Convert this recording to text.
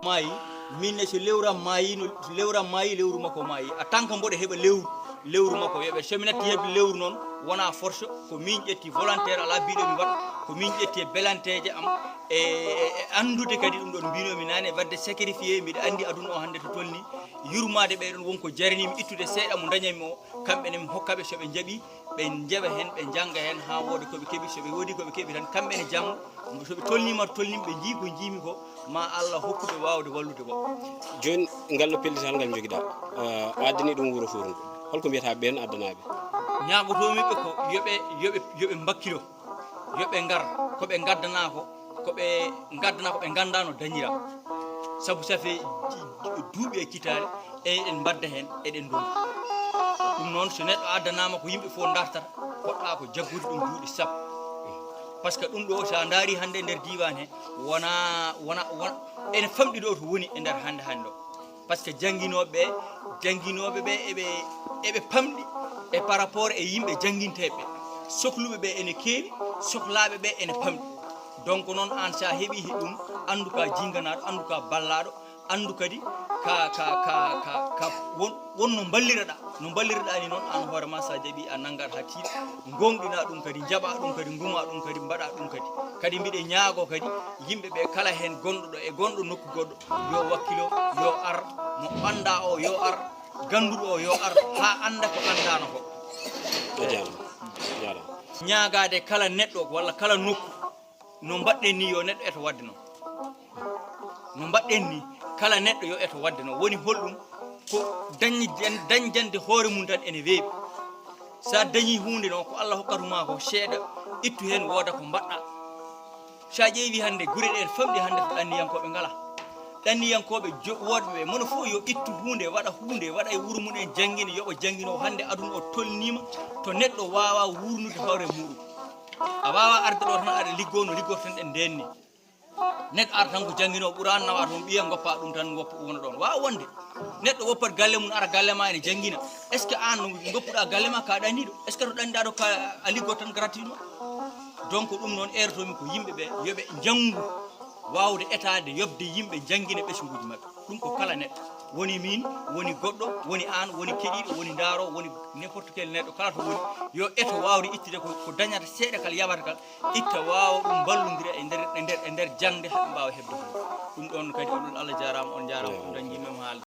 maayi minne so lewram maayi no lewram maayi lewru makko maayi a tanka mboɗo heɓa lewru makko yoɓe somi natti heɓde lewru noon wona force ko min ƴetti volontaire ala mbiɗo mi wat ko min ƴetti e belanteje am e andude kadi ɗum ɗon mbinomi nane wadde sacrifié mbiɗa andi aduna o hande to tolni yurmade ɓeɗon wonko jaranimi ittude seeɗa mo dañami o kamɓene mi hokkaɓe soɓe jaaɓi ɓe jeeɓa hen ɓe jangga hen ha wooda koɓe keeɓi soɓe woodi koɓe keeɓi tan kamɓene janggo soɓe tolnima to tolnimi ɓe jii ko jiimi ko ma Allah hokkuɓe wawde wallude ko joni ngalɗo pellital ngal joguiɗa addani ɗum wuuro Fouta ngo holko mbiyata ɓen addanaɓe ñagotomiɓe ko yoɓe mbakkilo yoɓe ngar koɓe gaddana koɓe ganda no dañira saabu safe duuɓi e kitare eɗen mbadda hen eɗen donki ɗum noon so neɗɗo addanama ko yimɓe fof dartata poɗɗa ko jaggude ɗum duuɓi sappo par ce que ɗum ɗo sa daari hande e nder diwan he wona ene famɗi ɗo to woni e nder hande o par ce que jangguinoɓe ɓe eɓe pamɗi e par rapport e yimɓe jangguinteɓe sohluɓe ɓe ene keewi sohlaɓe ɓe ene pamɗi donc noon an sa heeɓi ɗum andu ka jinganaɗo andu ka ballaɗo andu kadi ka won no balliraɗa ni noon an hoorema sa jaaɓi a naggat ha tiiɗa gonɗina ɗum kadi jaaɓa ɗum kadi guma ɗum kadi mbaɗa ɗum kadi mbiɗe ñaago kadi yimɓeɓe kala hen gonɗoɗo e gonɗo nokku goɗɗo yo wakkilo yo ar mo ɓanda o yo ar ganduɗo o yo ar ha anda ko andano ko ñaagade kala neɗɗo walla kala nokku no mbaɗɗen ni yo neɗɗo eto wadde noon no mbaɗɗen ni kala neɗɗo yo eto wadde noon woni holɗum ko dañjande hoore mum tan ene weeɓi sa dañi hunde noon ko Allah hokkatuma ko seeɗa ittu hen wooda ko mbaɗɗa sa ƴeewi hande guure ɗe famɗi hande to ɗanniyankoɓe ngala ɗanniyankoɓe woɗɓeɓe mono fof yo ittu hunde waɗa e wuuro mumen janggine yoɓa janggino hande aduna o tolnima to neɗɗo wawa wurnude hoore muɗum a wawa arde ɗo tan aɗa liggo no liggorten ɗen ndenni neɗɗo ara tan ko janggino ɓuran nawa toon ɓiya goppa ɗum tan woppa wona ɗon wawa wonde neɗɗo woppat galle mum ara galle ma ene janggina est ce que an no goppuɗa galle ma ka ɗanniɗo est ce que to ɗanniɗa ɗo ka a liggor tan gratuitement donc ɗum noon ertomi ko yimɓeɓe yoɓe janggu wawde etade yobde yimɓe janggina ɓesguji mabɓe ɗum ko kala neɗɗo woni min woni goɗɗo woni an woni keɗiɗo woni daaro woni n'importe quel neɗɗo kala to woni yo eto wawde ittude ko dañata seeɗa kala yaɓata kala itta wawa ɗum ballodira e nder jangde haɓe mbawa hebde ɗum ɗon kadi oɗon Allah jarama on jarama ɗum dañjimemo haalde